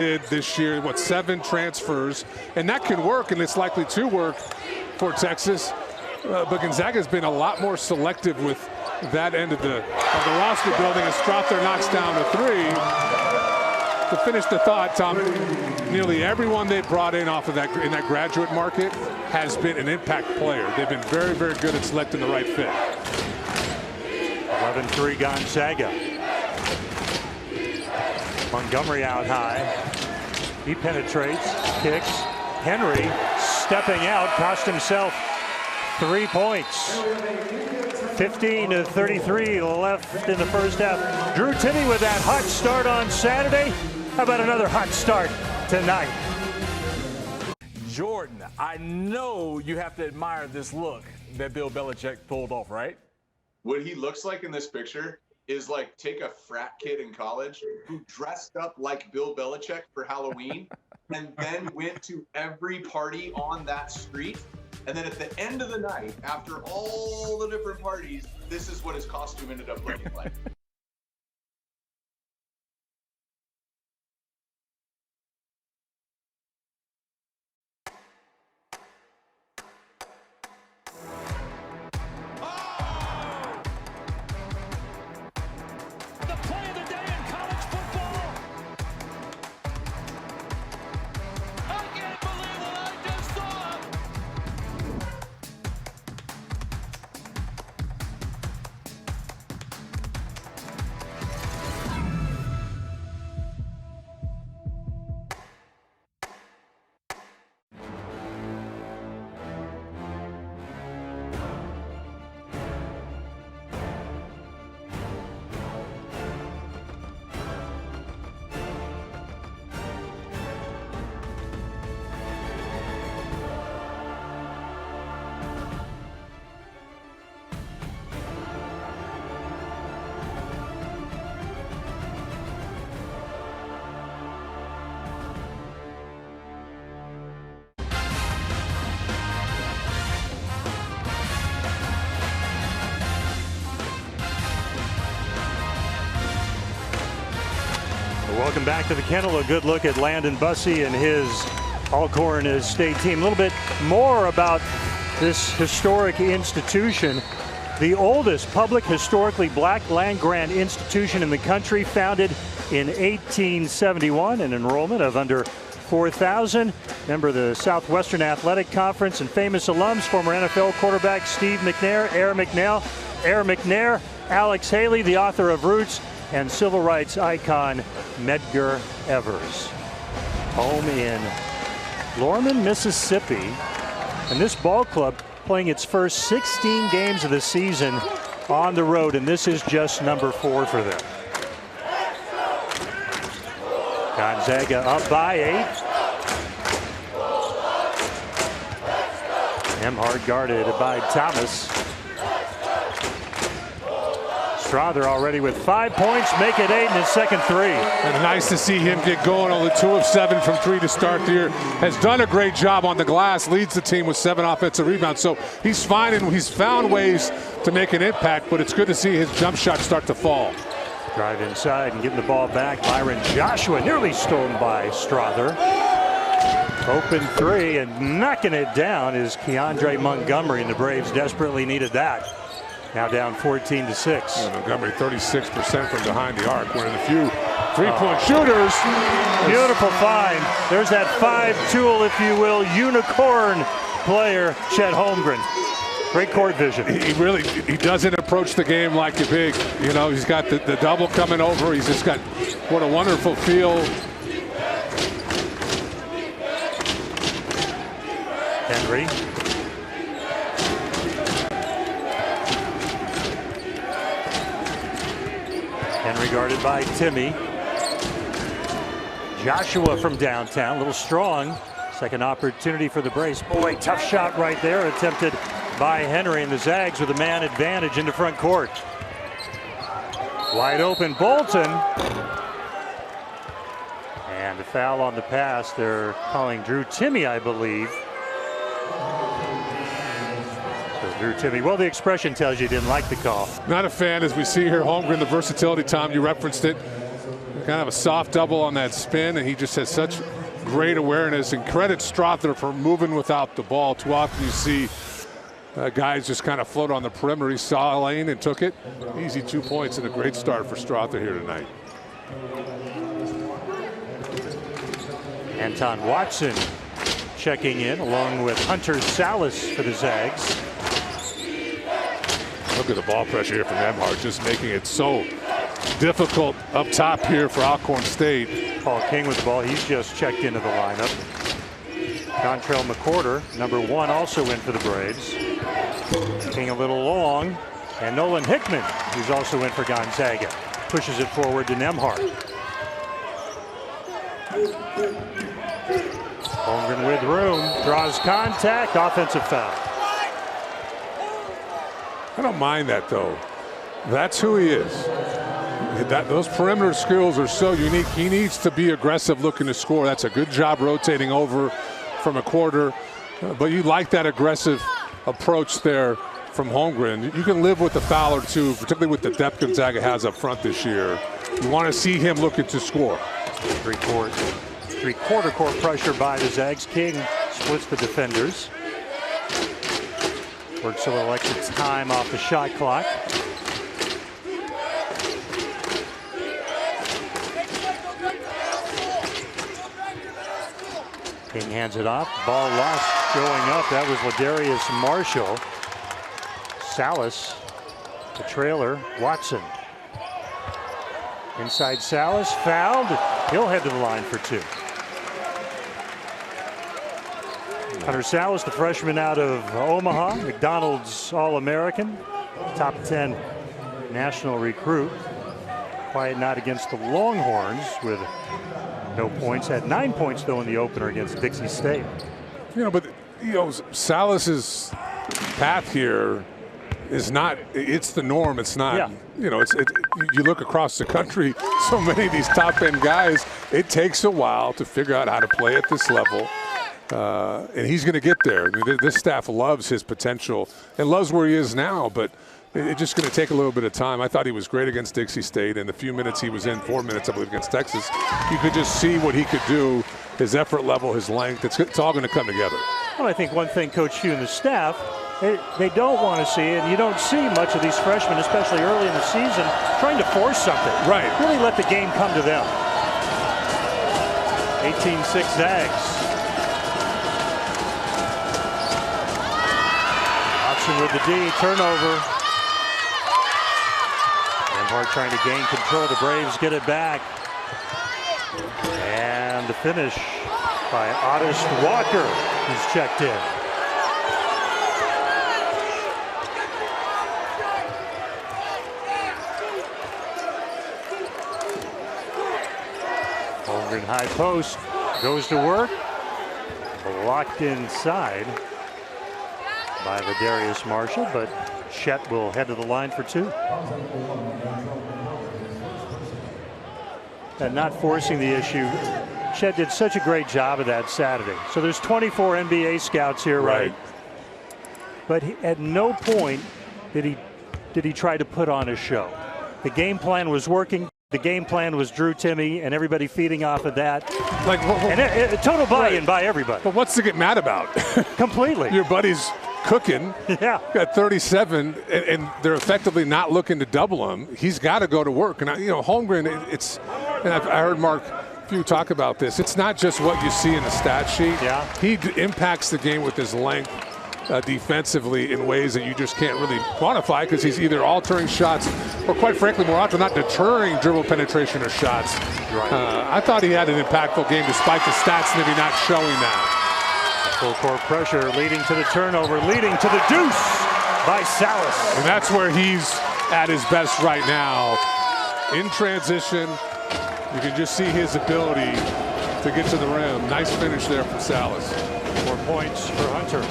this year, 7 transfers, and that can work, and it's likely to work for Texas. But Gonzaga has been a lot more selective with that end of the roster building, as Strother knocks down a 3. To finish the thought, Tom, nearly everyone they brought in off of that in that graduate market has been an impact player. They've been very, very good at selecting the right fit. 11-3 Gonzaga. Montgomery out high. He penetrates, kicks. Henry stepping out, cost himself 3 points. 15-33 left in the first half. Drew Timme with that hot start on Saturday. How about another hot start tonight? Jordan, I know you have to admire this look that Bill Belichick pulled off, right? What he looks like in this picture is like take a frat kid in college who dressed up like Bill Belichick for Halloween and then went to every party on that street. And then at the end of the night, after all the different parties, this is what his costume ended up looking like. Welcome back to the kennel. A good look at Landon Bussey and his Alcorn State team. A little bit more about this historic institution. The oldest public historically black land-grant institution in the country, founded in 1871, an enrollment of under 4,000. Member of the Southwestern Athletic Conference, and famous alums, former NFL quarterback Steve McNair, Air McNair, Alex Haley, the author of Roots, and civil rights icon Medgar Evers. Home in Lorman, Mississippi. And this ball club playing its first 16 games of the season on the road, and this is just number 4 for them. Gonzaga up by 8. Hard guarded by Thomas. Strother already with 5 points, make it 8 in his second 3. And nice to see him get going. Only 2 of 7 from 3 to start the year. Has done a great job on the glass, leads the team with 7 offensive rebounds. So he's found ways to make an impact, but it's good to see his jump shot start to fall. Drive inside and getting the ball back. Byron Joshua nearly stolen by Strother. Open 3 and knocking it down is Keandre Montgomery, and the Braves desperately needed that. Now down 14-6. Montgomery 36% from behind the arc. One of the few three-point shooters. Beautiful find. There's that 5-tool, if you will, unicorn player, Chet Holmgren. Great court vision. He doesn't approach the game like a big. You know, he's got the double coming over. He's just got what a wonderful feel. Henry. Henry guarded by Timme. Joshua from downtown, a little strong. Second opportunity for the Braves. Boy, tough shot right there, attempted by Henry, and the Zags with a man advantage into front court. Wide open Bolton. And a foul on the pass. They're calling Drew Timme, I believe. Drew Timme. Well, the expression tells you he didn't like the call. Not a fan, as we see here. Holmgren, the versatility, Tom, you referenced it. Kind of a soft double on that spin, and he just has such great awareness. And credit Strother for moving without the ball. Too often you see guys just kind of float on the perimeter. He saw a lane and took it. Easy 2 points and a great start for Strother here tonight. Anton Watson checking in along with Hunter Salas for the Zags. Look at the ball pressure here from Emhart, just making it so difficult up top here for Alcorn State. Paul King with the ball. He's just checked into the lineup. Dontrell McCorder, number 1, also in for the Braves. King a little long. And Nolan Hickman, who's also in for Gonzaga, pushes it forward to Nembhard. Holmgren with room, draws contact, offensive foul. I don't mind that, though. That's who he is. Those perimeter skills are so unique. He needs to be aggressive looking to score. That's a good job rotating over from a quarter. But you like that aggressive approach there from Holmgren. You can live with a foul or two, particularly with the depth Gonzaga has up front this year. You want to see him looking to score. Three-quarter court pressure by the Zags. King splits the defenders. Works a little extra time off the shot clock. King hands it off. Ball lost going up. That was Ladarius Marshall. Salas, the trailer. Watson. Inside Salas, fouled. He'll head to the line for 2. Hunter Salas, the freshman out of Omaha, McDonald's All-American, top 10 national recruit. Quiet night against the Longhorns with no points. Had 9 points, though, in the opener against Dixie State. But Salas's path here is not, it's the norm. It's not, yeah. You look across the country, so many of these top-end guys, it takes a while to figure out how to play at this level. And he's going to get there. This staff loves his potential and loves where he is now, but it's just going to take a little bit of time. I thought he was great against Dixie State, and the few minutes he was in, 4 minutes, I believe, against Texas, you could just see what he could do, his effort level, his length. It's all going to come together. Well, I think one thing Coach Hugh and the staff, they don't want to see, and you don't see much of these freshmen, especially early in the season, trying to force something. Right. Really let the game come to them. 18-6 Zags. With the D, turnover. Nembhard trying to gain control. The Braves get it back. And the finish by Otis Walker, who's checked in. Holmgren high post, goes to work. Blocked inside by Ladarius Marshall, but Chet will head to the line for 2. And not forcing the issue. Chet did such a great job of that Saturday. So there's 24 NBA scouts here, right? But at no point did he try to put on a show. The game plan was working. The game plan was Drew Timme and everybody feeding off of that. And total buy-in by everybody. But what's to get mad about? Completely. Your buddy's cooking. Yeah. Got 37, and they're effectively not looking to double him. He's got to go to work. And Holmgren, and I heard Mark Few talk about this. It's not just what you see in the stat sheet. Yeah. He impacts the game with his length defensively in ways that you just can't really quantify, because he's either altering shots or, quite frankly, more often not deterring dribble penetration or shots. Right. I thought he had an impactful game despite the stats maybe not showing that. Full court pressure leading to the turnover, leading to the deuce by Salas. And that's where he's at his best right now. In transition, you can just see his ability to get to the rim. Nice finish there for Salas. 4 points for Hunter.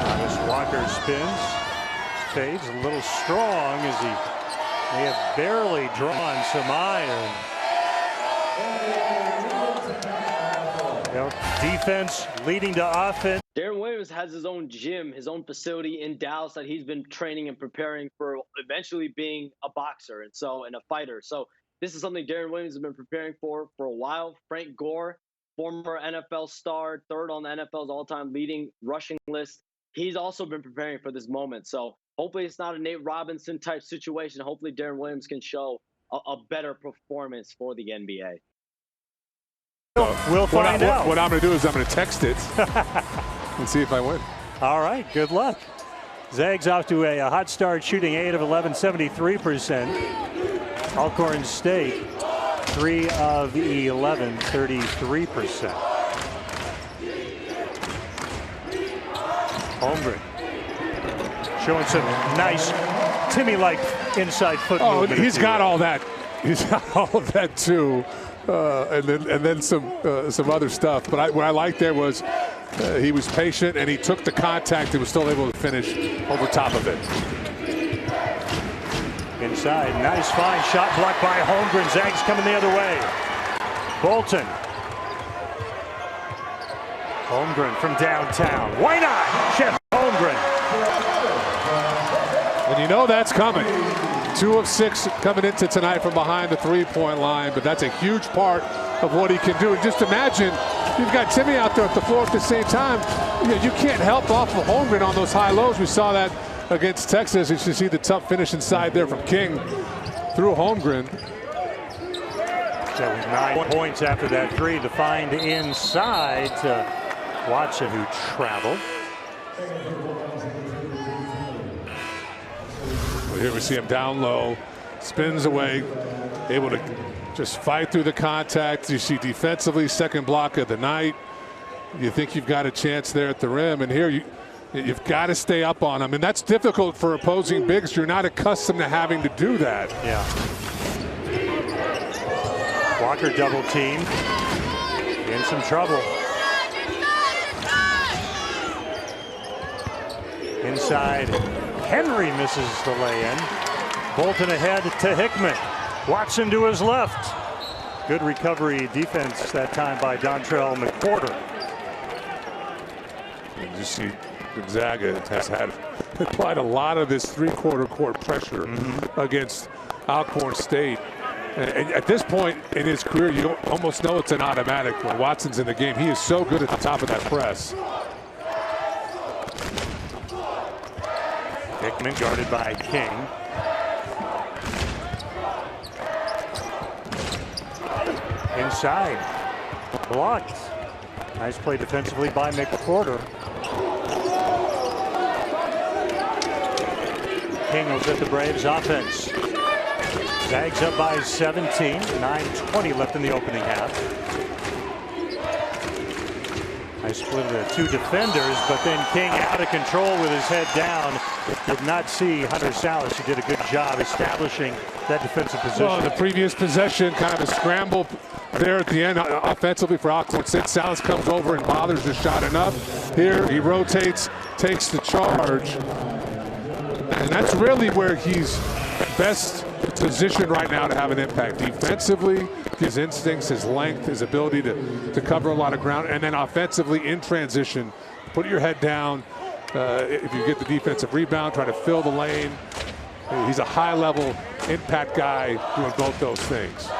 Otis Walker spins, fades a little strong as he may have barely drawn some iron. Defense leading to offense. Darren Williams Williams has his own gym, his own facility in Dallas that he's been training and preparing for eventually being a boxer and a fighter. So this is something Darren Williams has been preparing for a while. Frank Gore, former NFL star, third on the NFL's all-time leading rushing list. He's also been preparing for this moment. So hopefully it's not a Nate Robinson type situation. Hopefully Darren Williams can show a better performance for the NBA. We'll find out. What I'm going to do is I'm going to text it and see if I win. All right, good luck. Zags off to a hot start, shooting 8 of 11, 73%. Alcorn State, 3 of 11, 33%. Holmgren showing some nice Timmy-like inside foot movement. He's got all that. He's got all of that too. And then some other stuff. But what I liked there was he was patient and he took the contact and was still able to finish over top of it. Inside, nice fine shot blocked by Holmgren. Zags coming the other way. Bolton. Holmgren from downtown. Why not? Chef Holmgren. And you know that's coming. 2 of 6 coming into tonight from behind the three-point line, but that's a huge part of what he can do. And just imagine you've got Timmy out there at the floor at the same time. You can't help off of Holmgren on those high lows. We saw that against Texas. You should see the tough finish inside there from King through Holmgren. That was 9 points after that three to find inside to Watson, who traveled. Here we see him down low, spins away, able to just fight through the contact. You see defensively, second block of the night. You think you've got a chance there at the rim, and here you've got to stay up on him, and that's difficult for opposing bigs. You're not accustomed to having to do that. Yeah. Walker double team, in some trouble. Inside. Henry misses the lay-in. Bolton ahead to Hickman. Watson to his left. Good recovery defense that time by Dontrell McPorter. And you see Gonzaga has had applied a lot of this three-quarter court pressure against Alcorn State. And at this point in his career, you don't almost know it's an automatic when Watson's in the game. He is so good at the top of that press. Hickman guarded by King. Inside. Blocked. Nice play defensively by McPorter. King will set the Braves offense. Zags up by 17. 9:20 left in the opening half. Nice split of the two defenders, but then King out of control with his head down. Did not see Hunter Salas, who did a good job establishing that defensive position. Well, the previous possession, kind of a scramble there at the end offensively for Alcorn State. Salas comes over and bothers the shot enough. Here he rotates, takes the charge. And that's really where he's best positioned right now to have an impact. Defensively, his instincts, his length, his ability to cover a lot of ground. And then offensively in transition, put your head down. If you get the defensive rebound, try to fill the lane. He's a high-level impact guy doing both those things.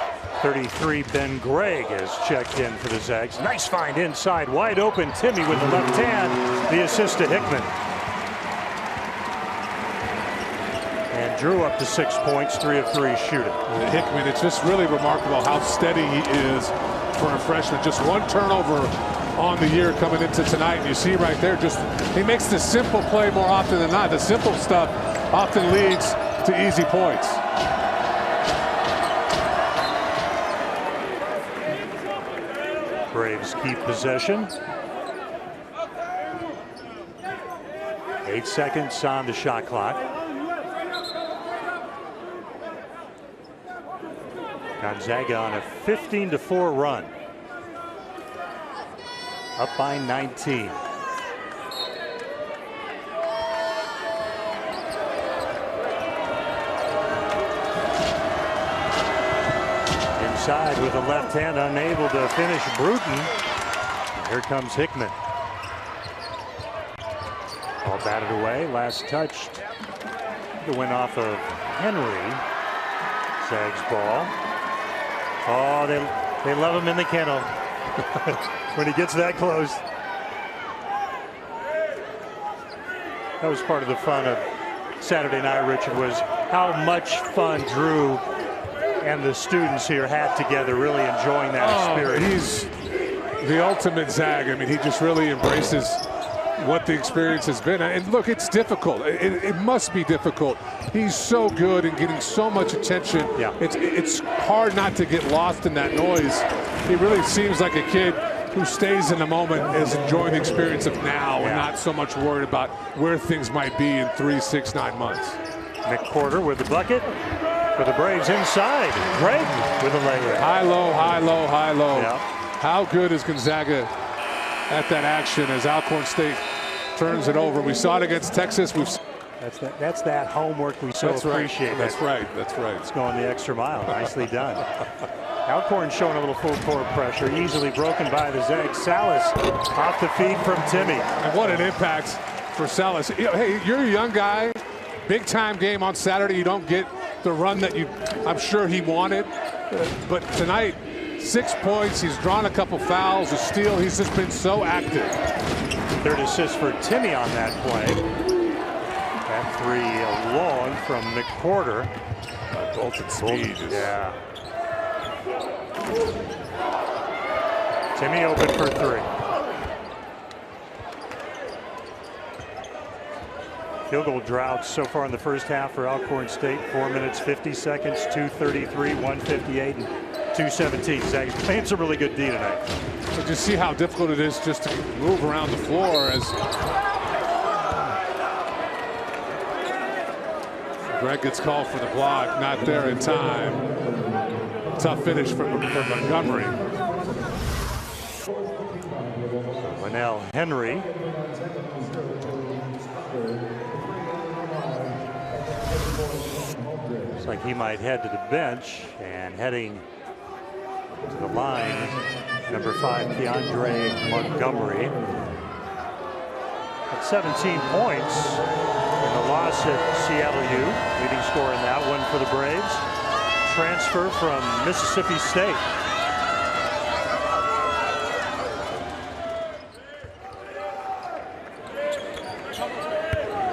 33, Ben Gregg has checked in for the Zags. Nice find inside, wide open. Timmy with the left hand, the assist to Hickman. And Drew up to 6 points, 3 of 3 shooting. Hickman, it's just really remarkable how steady he is for a freshman. Just one turnover on the year coming into tonight. And you see right there, just he makes the simple play more often than not. The simple stuff often leads to easy points. Braves keep possession. 8 seconds on the shot clock. Gonzaga on a 15-4 run. Up by 19. Inside with a left hand, unable to finish Bruton. Here comes Hickman. Ball batted away. Last touch. The win off of Henry. Zags ball. Oh, they love him in the kennel when he gets that close. That was part of the fun of Saturday night, Richard, was how much fun Drew and the students here had together, really enjoying that experience. He's the ultimate Zag. I mean, he just really embraces what the experience has been. And look, it's difficult. It must be difficult. He's so good and getting so much attention. Yeah. It's hard not to get lost in that noise. He really seems like a kid who stays in the moment, is enjoying the experience of now and not so much worried about where things might be in 3, 6, 9 months. McPorter with the bucket for the Braves inside. Greg with a layup. High, low, high, low, high, low. Yeah. How good is Gonzaga at that action as Alcorn State turns it over? We saw it against Texas. That's that homework we so appreciate. That's right. That's right. It's going the extra mile. Nicely done. Alcorn showing a little full court pressure, easily broken by the Zags. Salas off the feed from Timmy. And what an impact for Salas. Hey, you're a young guy. Big time game on Saturday. You don't get the run that I'm sure he wanted. But tonight, 6 points. He's drawn a couple fouls, a steal. He's just been so active. Third assist for Timmy on that play. That three long from McPorter. Bolted speed. Yeah. Timmy open for three. Field goal drought so far in the first half for Alcorn State. 4 minutes, 50 seconds, 2:33, 1:58, and 2:17. Zags playing some really good D tonight. So just see how difficult it is just to move around the floor as Greg gets called for the block, not there in time. Tough finish from Montgomery. Linnell Henry. Looks like he might head to the bench, and heading to the line, number 5, Keandre Montgomery. At 17 points in the loss at Seattle U. Leading scorer in that one for the Braves. Transfer from Mississippi State.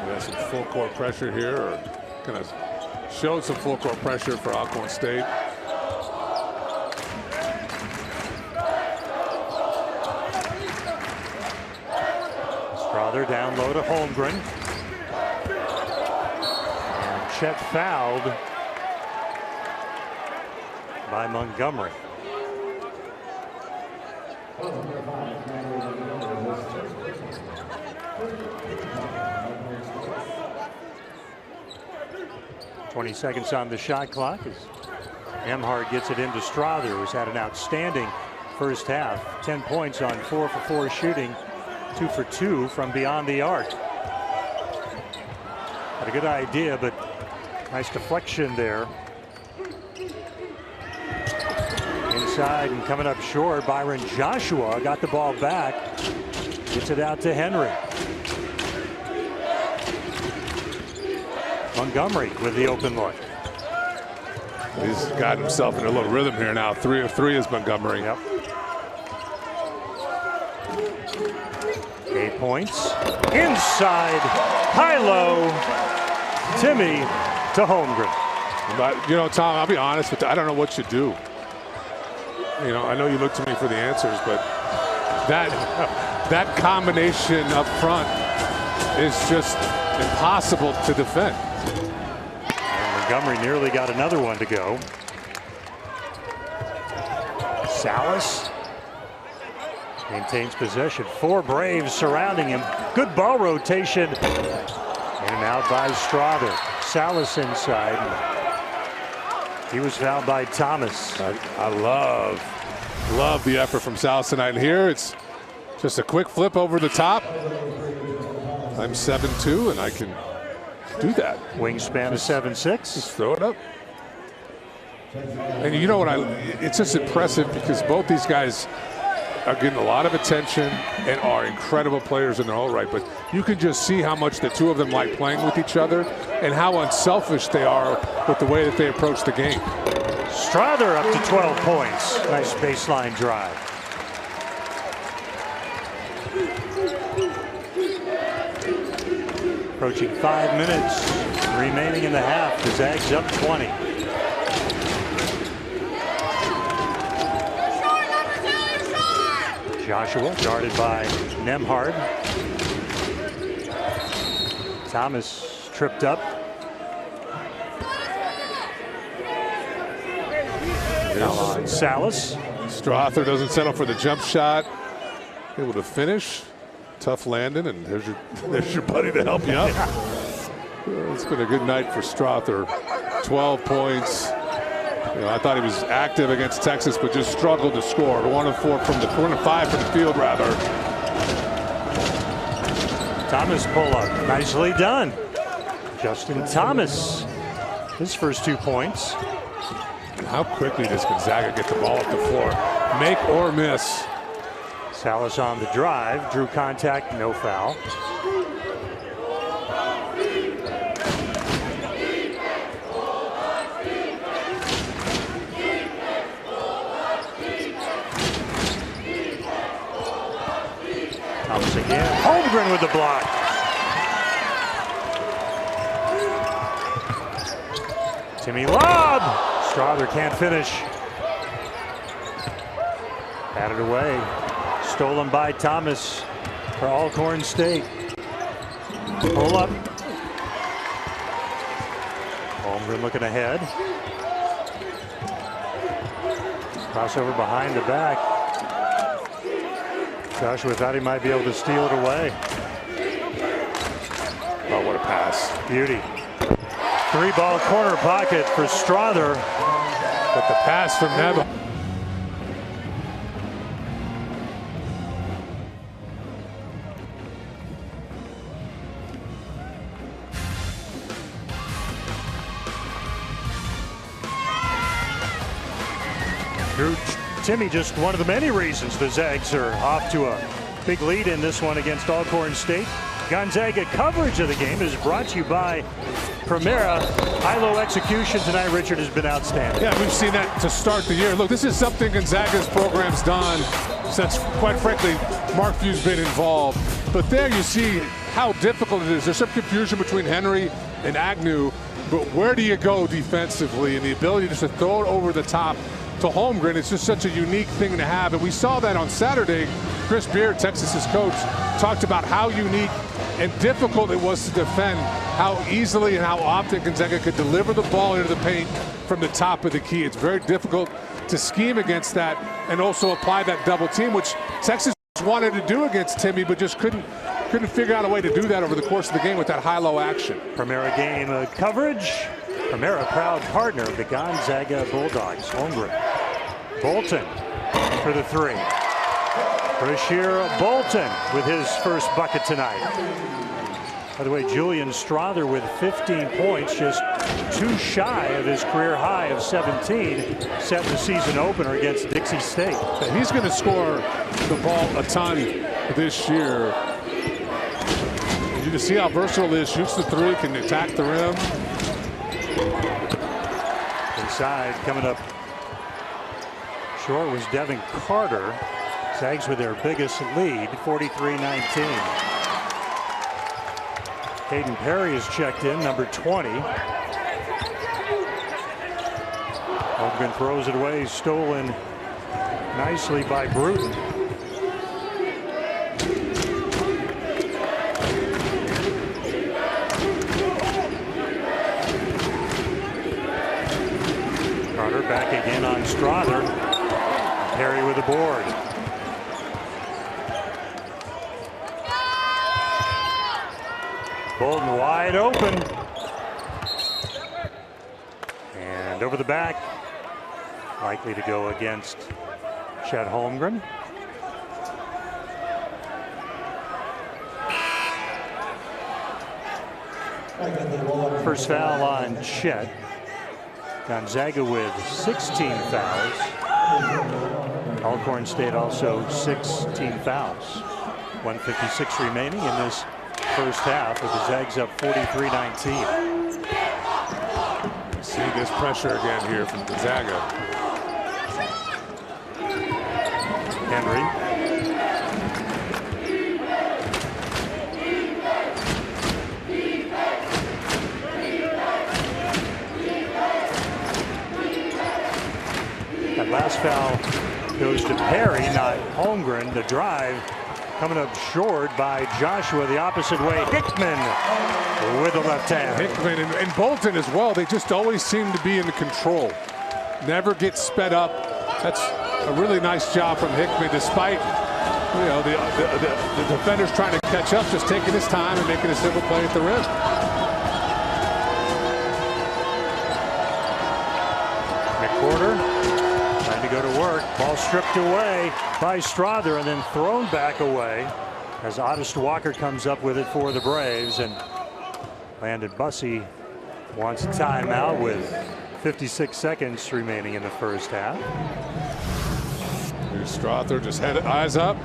There's some full court pressure here, or kind of showed some full court pressure for Alcorn State. Strother down low to Holmgren. And Chet fouled by Montgomery. "20 seconds on the shot clock as Emhart gets it into Strother, who's had an outstanding first half. 10 points on 4 for 4 shooting, 2 for 2 from beyond the arc. Had a good idea, but nice deflection there. Inside and coming up short, Byron Joshua got the ball back. Gets it out to Henry. Montgomery with the open look. He's got himself in a little rhythm here now. 3 of 3 is Montgomery. Yep. 8 points. Inside, high-low, Timmy to Holmgren. But, you know, Tom, I'll be honest with you. I don't know what you do. You know, I know you look to me for the answers, but that combination up front is just impossible to defend. And Montgomery nearly got another one to go. Salas maintains possession. 4 Braves surrounding him. Good ball rotation. In and out by Strother. Salas inside. He was fouled by Thomas. I love the effort from Salas tonight. And here it's just a quick flip over the top. I'm 7'2", and I can do that. Wingspan is 7'6". Just throw it up. And you know what? It's just impressive because both these guys are getting a lot of attention and are incredible players in their own right, but you can just see how much the two of them like playing with each other and how unselfish they are with the way that they approach the game. Strother up to 12 points. Nice baseline drive. Approaching 5 minutes remaining in the half. The Zags up 20. Joshua guarded by Nemhard. Thomas tripped up. Now on Salas. Strother doesn't settle for the jump shot. Able to finish. Tough landing, and there's your buddy to help you up. It's been a good night for Strother. 12 points. You know, I thought he was active against Texas, but just struggled to score. 1 of 5 from the field, rather. Thomas pull up, nicely done. Justin Thomas, his first 2 points. How quickly does Gonzaga get the ball up the floor? Make or miss. Salas on the drive, drew contact, no foul. Thomas again. Holmgren with the block. Timmy lob. Strother can't finish. Batted away. Stolen by Thomas for Alcorn State. Pull up. Holmgren looking ahead. Crossover behind the back. Joshua thought he might be able to steal it away. Oh, what a pass. Beauty. 3-ball corner pocket for Strother. But the pass from Neb. Timmy, just one of the many reasons the Zags are off to a big lead in this one against Alcorn State. Gonzaga coverage of the game is brought to you by Primera. High-low execution tonight, Richard, has been outstanding. Yeah, we've seen that to start the year. Look, this is something Gonzaga's program's done since, quite frankly, Mark Few's been involved. But there you see how difficult it is. There's some confusion between Henry and Agnew, but where do you go defensively? And the ability just to throw it over the top to Holmgren, it's just such a unique thing to have. And we saw that on Saturday. Chris Beard, Texas's coach, talked about how unique and difficult it was to defend, how easily and how often Gonzaga could deliver the ball into the paint from the top of the key. It's very difficult to scheme against that and also apply that double team, which Texas wanted to do against Timmy, but just couldn't figure out a way to do that over the course of the game with that high-low action. Primera game coverage. Primera, proud partner of the Gonzaga Bulldogs. Holmgren. Bolton for the 3. Brashear Bolton with his first bucket tonight. By the way, Julian Strother with 15 points, just 2 shy of his career high of 17, set the season opener against Dixie State. And he's going to score the ball a ton this year. You can see how versatile he is. Shoots the 3, can attack the rim. Inside, coming up short was Devin Carter. Zags with their biggest lead, 43-19. Caden Perry is checked in, number 20. Holmgren throws it away, stolen nicely by Bruton. Carter back again on Strother. Perry with the board. Bolton wide open. And over the back. Likely to go against Chet Holmgren. First foul on Chet. Gonzaga with 16 fouls. Alcorn State also 16 fouls. 1:56 remaining in this first half with the Zags up 43-19. See this pressure again here from Gonzaga. Henry. That last foul goes to Perry, not Holmgren. The drive coming up short by Joshua the opposite way. Hickman with the left hand. Hickman and Bolton as well. They just always seem to be in control. Never get sped up. That's a really nice job from Hickman, despite the defenders trying to catch up, just taking his time and making a simple play at the rim. McWhorter trying to go to work. Ball stripped away by Strother and then thrown back away as Otis Walker comes up with it for the Braves. And Landon Bussey wants a timeout with 56 seconds remaining in the first half. Here's Strother, just eyes up,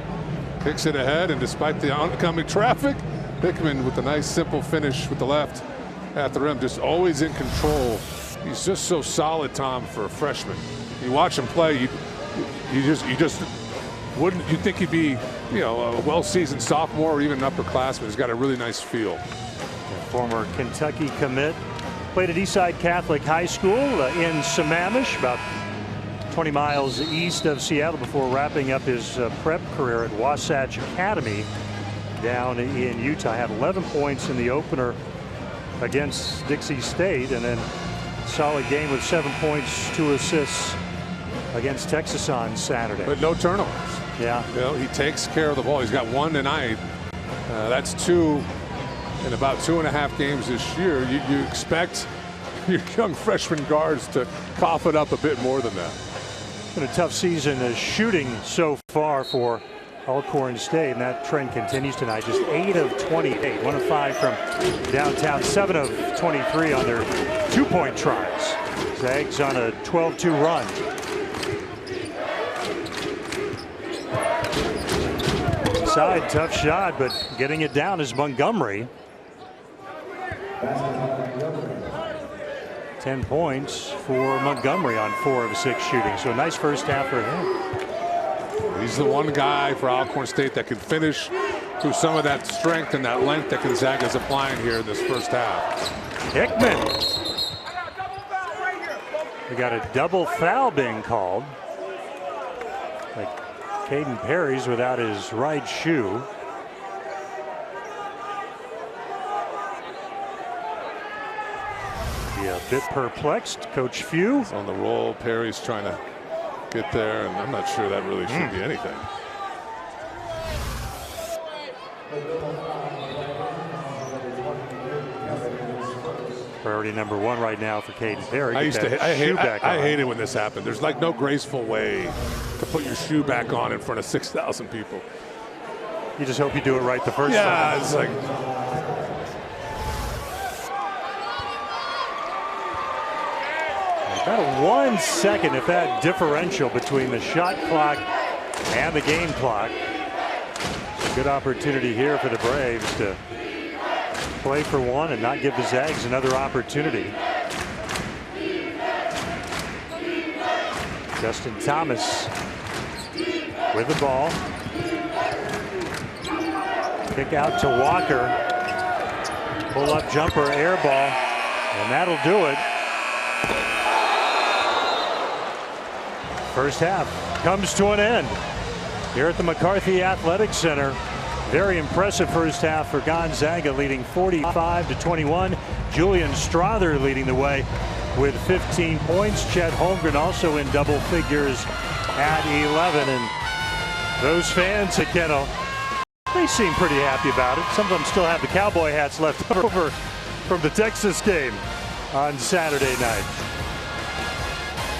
kicks it ahead, and despite the oncoming traffic, Hickman with a nice simple finish with the left at the rim, just always in control. He's just so solid, Tom, for a freshman. You watch him play, you just wouldn't, you'd think he'd be, a well-seasoned sophomore or even an upperclassman. He's got a really nice feel. Former Kentucky commit, played at Eastside Catholic High School in Sammamish, about 20 miles east of Seattle, before wrapping up his prep career at Wasatch Academy down in Utah. Had 11 points in the opener against Dixie State, and then solid game with 7 points, 2 assists against Texas on Saturday. But no turnovers. Yeah. He takes care of the ball. He's got 1 tonight. That's 2 in about 2.5 games this year. You expect your young freshman guards to cough it up a bit more than that. Been a tough season as shooting so far for Alcorn State, and that trend continues tonight. Just 8 of 28, 1 of 5 from downtown, 7 of 23 on their 2-point tries. Zags on a 12-2 run. Inside, tough shot, but getting it down is Montgomery. 10 points for Montgomery on 4 of 6 shooting. So a nice first half for him. He's the one guy for Alcorn State that can finish through some of that strength and that length that Gonzaga is applying here in this first half. Hickman. We got a double foul being called. Like Caden Perry's without his right shoe. Be a bit perplexed. Coach Few on the roll. Perry's trying to get there, and I'm not sure that really should be anything. Priority number 1 right now for Caden Perry. I hate it when this happened. There's like no graceful way to put your shoe back on in front of 6,000 people. You just hope you do it right the first time. Yeah, it's like. About 1 second, if that differential between the shot clock and the game clock. Good opportunity here for the Braves to play for one and not give the Zags another opportunity. Justin Thomas with the ball. Kick out to Walker. Pull up jumper, air ball, and that'll do it. First half comes to an end here at the McCarthy Athletic Center. Very impressive first half for Gonzaga, leading 45-21. Julian Strother leading the way with 15 points. Chet Holmgren also in double figures at 11. And those fans at Kennel, they seem pretty happy about it. Some of them still have the cowboy hats left over from the Texas game on Saturday night.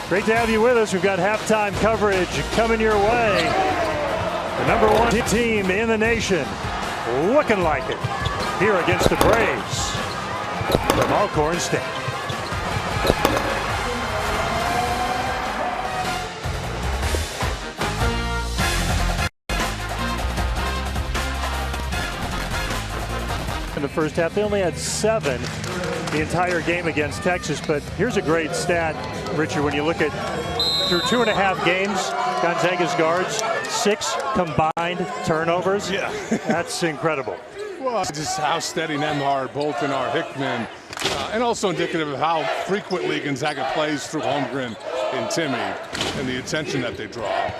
Great to have you with us. We've got halftime coverage coming your way. The number 1 team in the nation looking like it here against the Braves from Alcorn State. the first half. They only had 7 the entire game against Texas. But here's a great stat, Richard, when you look at through 2.5 games, Gonzaga's guards, 6 combined turnovers. Yeah. That's incredible. Well, just how steady Nembhard, Bolton are, Hickman, and also indicative of how frequently Gonzaga plays through Holmgren and Timmy and the attention that they draw.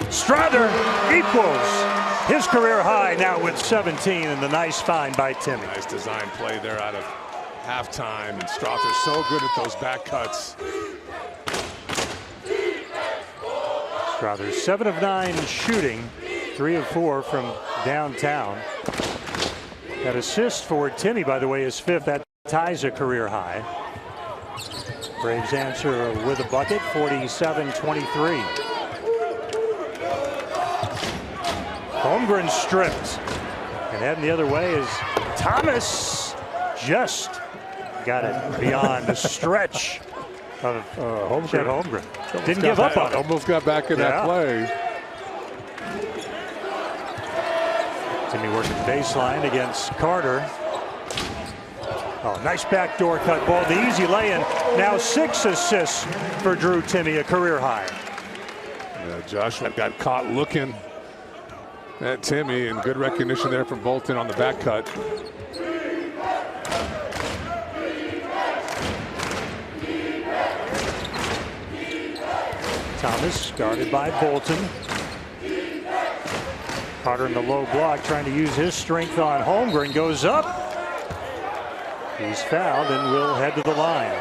Strother equals his career high now with 17, and the nice find by Timmy. Nice design play there out of halftime, and Strother's so good at those back cuts. Strother 7 of 9 shooting, 3 of 4 from downtown. That assist for Timmy, by the way, is 5th. That ties a career high. Braves answer with a bucket, 47-23. Holmgren stripped, and heading the other way is Thomas. Just got it beyond the stretch of Holmgren. Didn't give up on it. Almost got back in that play. Timmy working baseline against Carter. Oh, nice backdoor cut ball. The easy lay-in. Now 6 assists for Drew Timmy, a career high. Yeah, Joshua got caught looking at Timmy, and good recognition there from Bolton on the back cut. Thomas guarded by Bolton. Carter in the low block trying to use his strength on Holmgren. Goes up. He's fouled and will head to the line.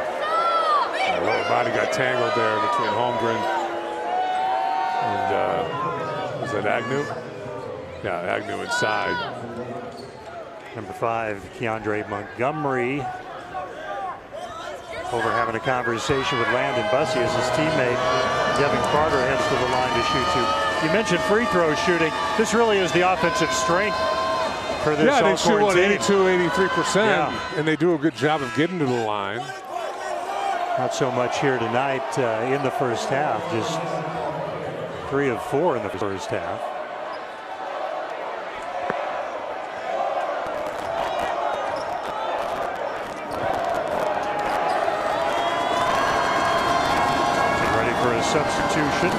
The lower body got tangled there between Holmgren and was that Agnew? Yeah, Agnew inside. Number 5, Keandre Montgomery, over having a conversation with Landon Bussey as his teammate Devin Carter heads to the line to shoot 2. You mentioned free throw shooting. This really is the offensive strength for this Alcorn team. They shoot 82, 83%, and they do a good job of getting to the line. Not so much here tonight in the first half, just 3 of 4 in the first half. Substitution.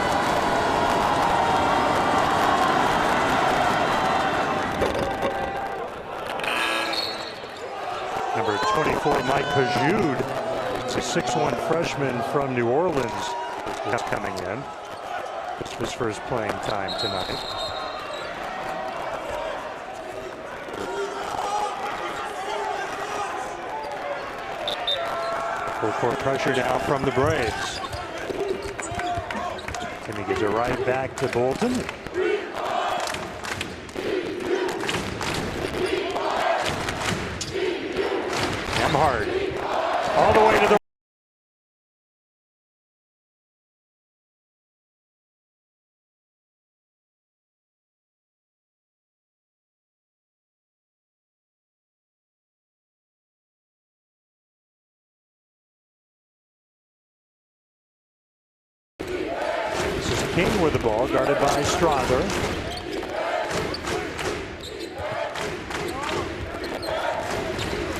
Number 24, Mike Pajude. It's a 6'1" freshman from New Orleans is coming in. It's his first playing time tonight. Full court pressure now from the Braves. And he gives it right back to Bolton. Nembhard all the way to the King with the ball, guarded by Strother.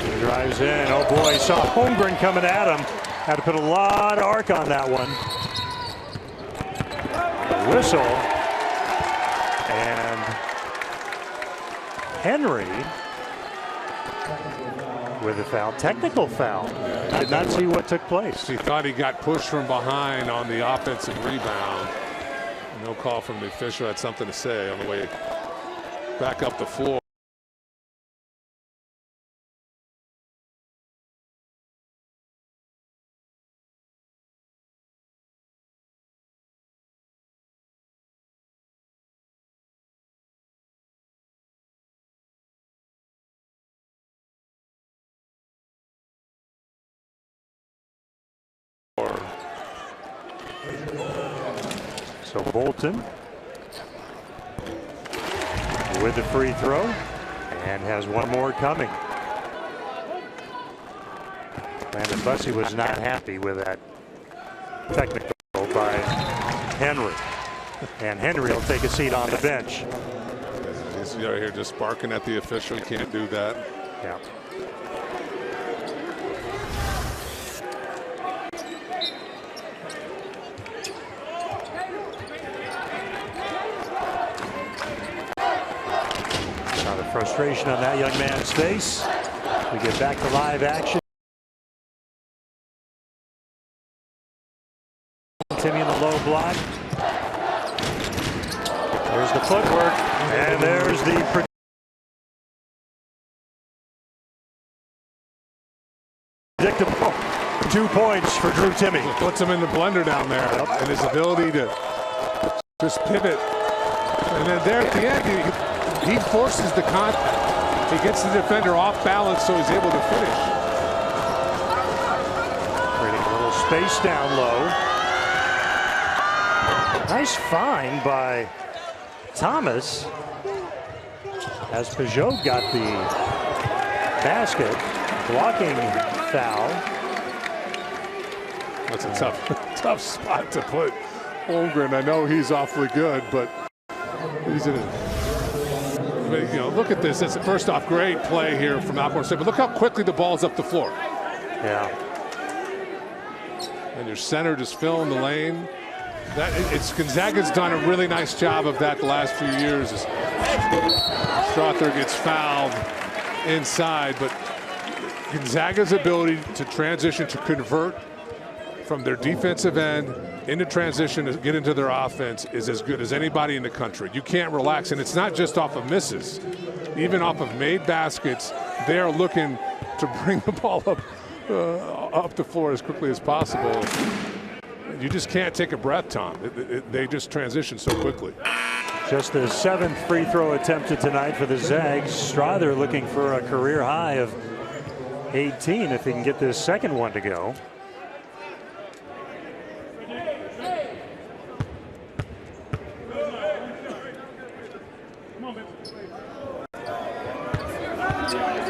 He drives in. Oh boy, saw Holmgren coming at him. Had to put a lot of arc on that one. A whistle. And Henry with a foul, technical foul. Did not see what took place. He thought he got pushed from behind on the offensive rebound. No call from the official. Had something to say on the way back up the floor. So Bolton with the free throw and has one more coming. Landon Bussey was not happy with that technical by Henry. And Henry will take a seat on the bench. He's out here just barking at the official. He can't do that. Yeah. Now the frustration on that young man's face. We get back to live action. Timmy in the low block. There's the footwork, and there's the predictable 2 points for Drew Timmy. Puts him in the blender down there, and his ability to just pivot. And then there at the end, he forces the contact. He gets the defender off balance, so he's able to finish. Creating a little space down low. Nice find by Thomas as Peugeot got the basket. Blocking foul. That's a tough spot to put Holmgren. I know he's awfully good, but he's in it. You know, look at this. It's first off, great play here from Alcorn State, but look how quickly the ball's up the floor. Yeah. And your center just filling the lane. Gonzaga's done a really nice job of that the last few years. Strother gets fouled inside, but Gonzaga's ability to transition, to convert from their defensive end into transition to get into their offense is as good as anybody in the country. You can't relax, and it's not just off of misses. Even off of made baskets, they are looking to bring the ball up the floor as quickly as possible. You just can't take a breath, Tom. They just transition so quickly. Just the 7th free throw attempted tonight for the Zags. Strother looking for a career high of 18 if he can get this second one to go.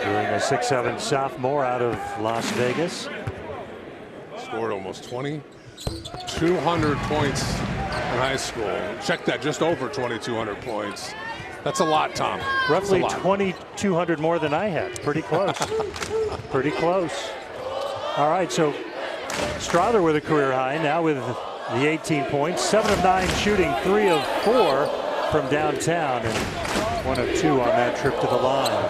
Doing a 6'7" sophomore out of Las Vegas. Scored almost 2,200 points in high school. Check that, just over 2,200 points. That's a lot, Tom. Roughly 2,200 more than I had. Pretty close. Pretty close. All right, so Strother with a career high now with the 18 points. 7 of 9 shooting, 3 of 4 from downtown, and 1 of 2 on that trip to the line.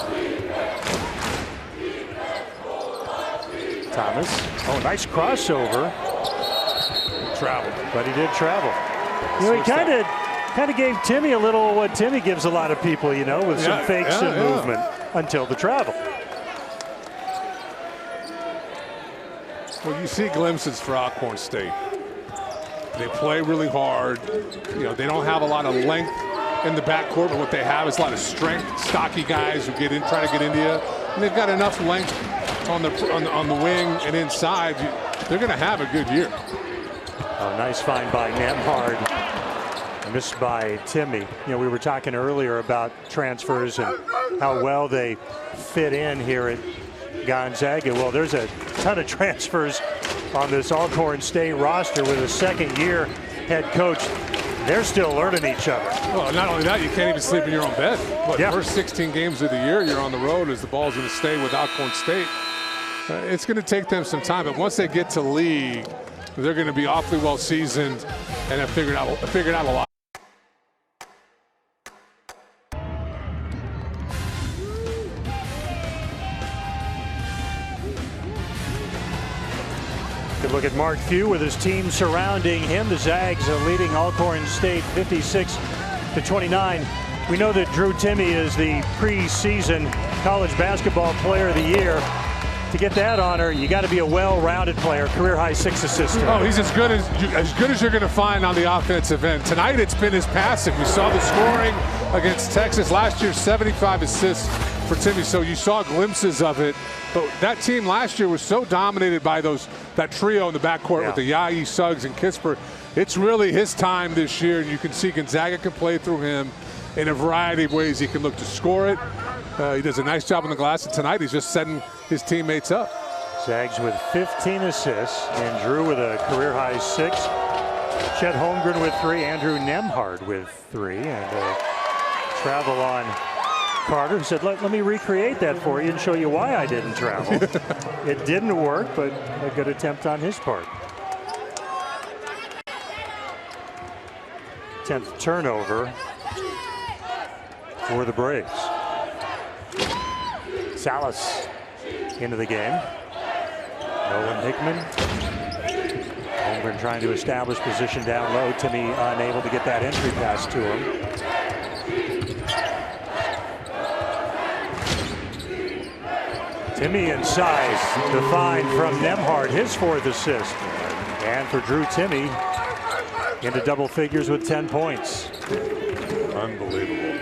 Thomas. Oh, nice crossover. Traveled. But he did travel. You know, he kind of gave Timmy a little what Timmy gives a lot of people, you know, with some fakes and movement until the travel. Well, you see glimpses for Alcorn State. They play really hard. You know, they don't have a lot of length in the backcourt, but what they have is a lot of strength, stocky guys who get in, try to get into you. And they've got enough length on the wing and inside. They're going to have a good year. Oh, nice find by Nemhard. Missed by Timmy. You know, we were talking earlier about transfers and how well they fit in here at Gonzaga. Well, there's a ton of transfers on this Alcorn State roster with a second-year head coach. They're still learning each other. Well, not only that, you can't even sleep in your own bed. But first 16 games of the year, you're on the road as the ball's going to stay with Alcorn State. It's going to take them some time, but once they get to league, they're going to be awfully well seasoned and have figured out a lot. Good look at Mark Few with his team surrounding him. The Zags are leading Alcorn State 56-29. We know that Drew Timmy is the preseason college basketball player of the year. To get that honor, you got to be a well-rounded player. Career high 6 assists. Oh, he's as good as you're going to find on the offensive end. Tonight, it's been his passing. We saw the scoring against Texas last year, 75 assists for Timmy. So you saw glimpses of it. But that team last year was so dominated by that trio in the backcourt with the Yayi, Suggs, and Kisper. It's really his time this year, and you can see Gonzaga can play through him in a variety of ways. He can look to score it. He does a nice job on the glass, and tonight he's just setting his teammates up. Zags with 15 assists, and Drew with a career-high 6. Chet Holmgren with 3, Andrew Nemhard with 3, and travel on Carter, who said, let me recreate that for you and show you why I didn't travel. It didn't work, but a good attempt on his part. 10th turnover for the Braves. Salas into the game. Nolan Hickman. Holmgren trying to establish position down low. Timmy unable to get that entry pass to him. Timmy inside, defined from Nembhard, his 4th assist. And for Drew Timmy, into double figures with 10 points. Unbelievable.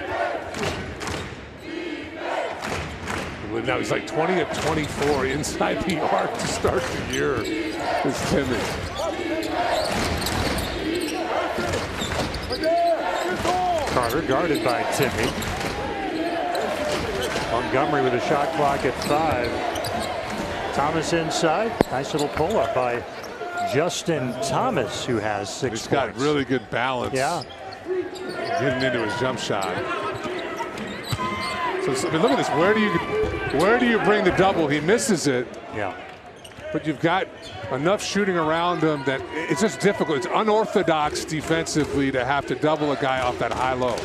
Now he's like 20 of 24 inside the arc to start the year. Is Timmy. Carter guarded by Timmy. Montgomery with a shot clock at 5. Thomas inside. Nice little pull-up by Justin Thomas, who has 6 He's points. got really good balance. Yeah. Getting into his jump shot. So I mean, look at this. Where do you bring the double? He misses it. Yeah. But you've got enough shooting around him that it's just difficult. It's unorthodox defensively to have to double a guy off that high-low.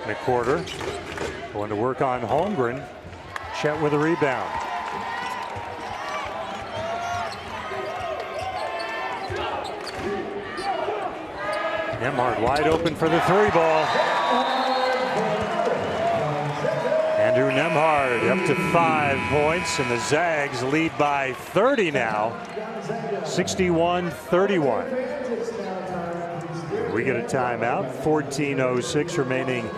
McWhorter going to work on Holmgren. Chet with a rebound. Nembhard wide open for the 3-ball. Andrew Nembhard up to 5 points, and the Zags lead by 30 now. 61-31. We get a timeout. 14:06 remaining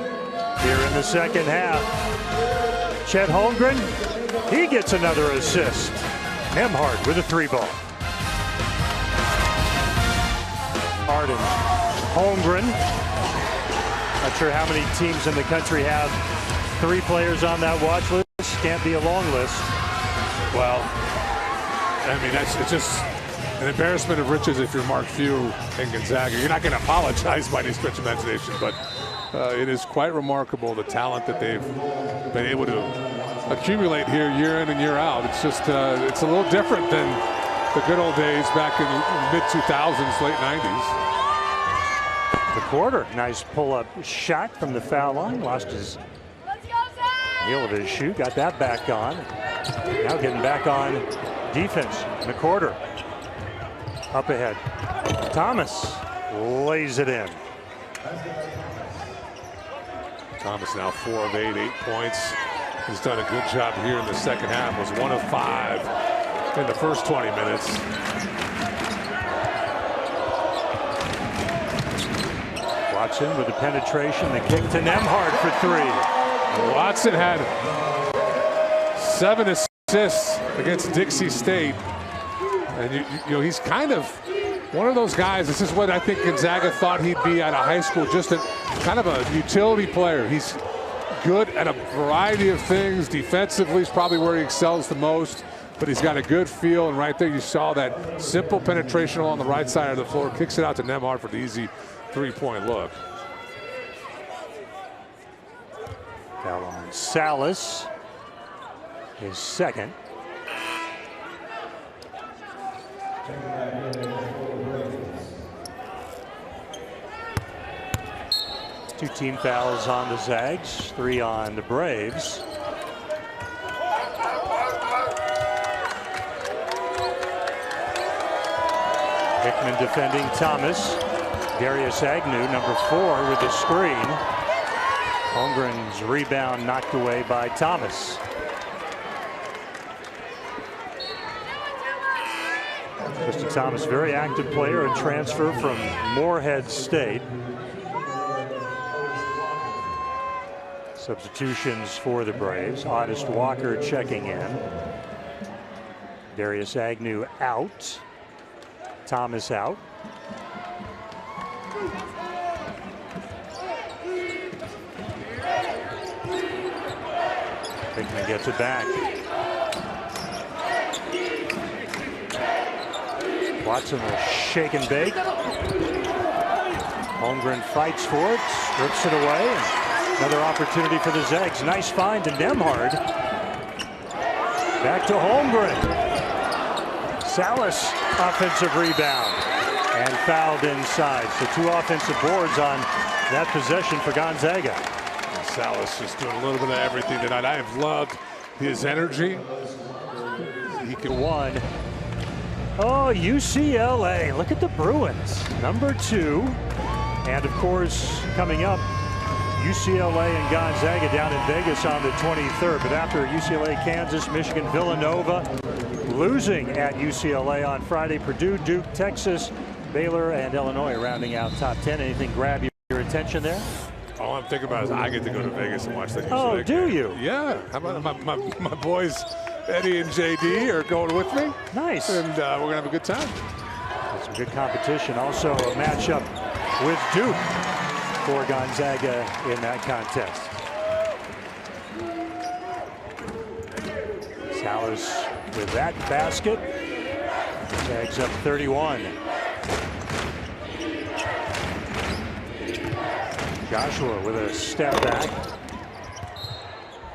here in the second half. Chet Holmgren, he gets another assist. Nembhard with a 3-ball. Harden, Holmgren. Not sure how many teams in the country have 3 players on that watch list. Can't be a long list. Well, I mean, it's just an embarrassment of riches if you're Mark Few and Gonzaga. You're not going to apologize by any stretch of imagination, but it is quite remarkable the talent that they've been able to accumulate here year in and year out. It's just it's a little different than the good old days back in the mid-2000s, late 90s. McWhorter, nice pull-up shot from the foul line. Lost his heel of his shoe, got that back on. Now getting back on defense. McWhorter up ahead. Thomas lays it in. Thomas now 4 of 8, 8 points. He's done a good job here in the second half. Was 1 of 5 in the first 20 minutes. Watson with the penetration, the kick to Nembhard for 3. Watson had 7 assists against Dixie State. And you know, he's kind of one of those guys. This is what I think Gonzaga thought he'd be out of high school, just a kind of a utility player. He's good at a variety of things. Defensively is probably where he excels the most, but he's got a good feel. And right there you saw that simple penetration along the right side of the floor. Kicks it out to Nembhard for the easy 3-point look. Foul on Salas, his second. Two team fouls on the Zags, 3 on the Braves. Hickman defending Thomas. Darius Agnew, number 4, with the screen. Holmgren's rebound knocked away by Thomas. Justin Thomas, very active player, a transfer from Morehead State. Substitutions for the Braves. Otis Walker checking in. Darius Agnew out. Thomas out. Hickman gets it back. Watson will shake and bake. Holmgren fights for it, strips it away, and another opportunity for the Zags. Nice find to Nemhard. Back to Holmgren. Salas, offensive rebound, and fouled inside. So 2 offensive boards on that possession for Gonzaga. And Salas just doing a little bit of everything tonight. I have loved his energy. He can 1. Oh, UCLA. Look at the Bruins. Number 2. And of course, coming up, UCLA and Gonzaga down in Vegas on the 23rd. But after UCLA, Kansas, Michigan, Villanova, losing at UCLA on Friday, Purdue, Duke, Texas, Baylor, and Illinois rounding out top 10. Anything grab your attention there? All I'm thinking about is I get to go to Vegas and watch that. Oh, do you? Yeah. How about my boys Eddie and JD are going with me? Nice. And we're going to have a good time. Some good competition. Also a matchup with Duke for Gonzaga in that contest. Salas with that basket. Zags up 31. Joshua with a step back.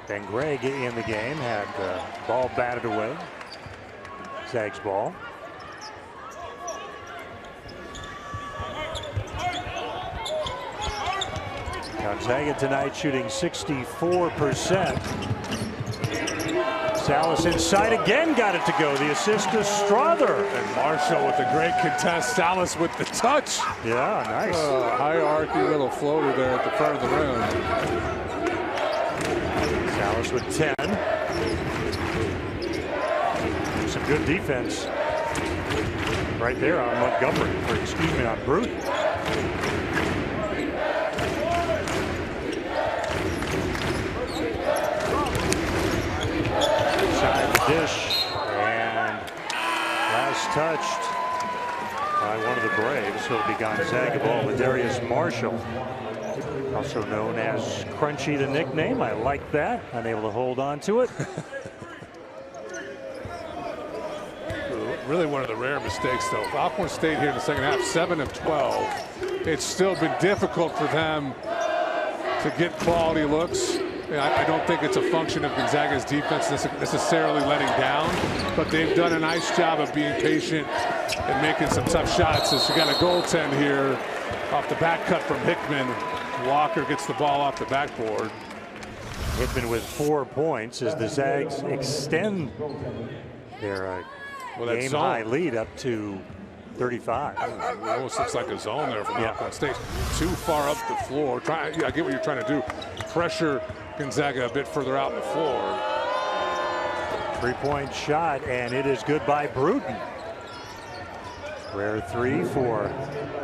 Ben Gregg in the game had the ball batted away. Zags ball. Gonzaga tonight shooting 64%. Salas inside again, got it to go. The assist to Strother. And Marshall with a great contest. Salas with the touch. Yeah, nice. Hierarchy little floater there at the front of the rim. Salas with 10. Some good defense right there on Montgomery, or excuse me, on Bruton. Inside the dish, and last touched by one of the Braves. So it'll be Gonzaga ball with Darius Marshall, also known as Crunchy, the nickname. I like that. Unable to hold on to it. Really one of the rare mistakes, though. Alcorn State here in the second half, 7 of 12. It's still been difficult for them to get quality looks. I don't think it's a function of Gonzaga's defense necessarily letting down, but they've done a nice job of being patient and making some tough shots. As you got a goaltend here off the back cut from Hickman. Walker gets the ball off the backboard. Hickman with 4 points as the Zags extend their game-high lead up to 35. It almost looks like a zone there from Alcorn State. Too far up the floor. I get what you're trying to do. Pressure Gonzaga a bit further out the floor. 3-point shot, and it is good by Bruton. Rare 3 for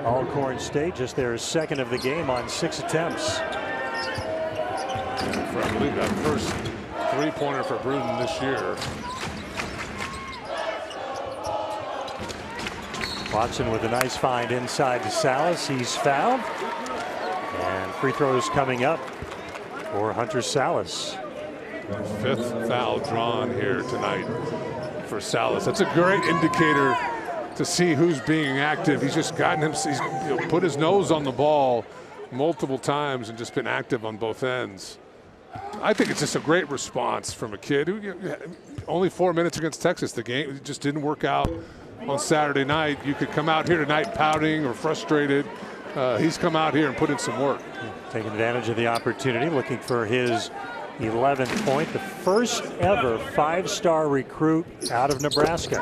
Alcorn State, just their second of the game on 6 attempts. I believe that first 3-pointer for Bruton this year. Watson with a nice find inside to Salas. He's fouled. And free throws coming up for Hunter Salas. 5th foul drawn here tonight for Salas. That's a great indicator to see who's being active. He's just gotten him, he's put his nose on the ball multiple times and just been active on both ends. I think it's just a great response from a kid who only 4 minutes against Texas. The game just didn't work out on Saturday night. You could come out here tonight pouting or frustrated. He's come out here and put in some work. Taking advantage of the opportunity, looking for his 11th point. The first ever 5-star recruit out of Nebraska.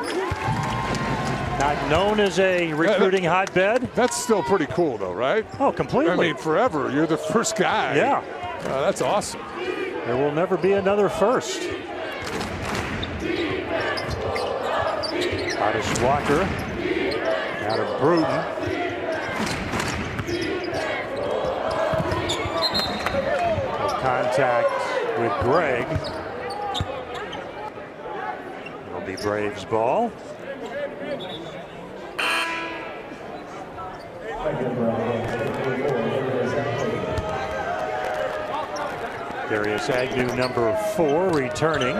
Not known as a recruiting hotbed. That's still pretty cool, though, right? Oh, completely. I mean, forever. You're the first guy. Yeah. That's awesome. There will never be another first. Otis Walker out of Bruton. No contact with Gregg. It'll be Braves ball. Darius Agnew, number 4, returning.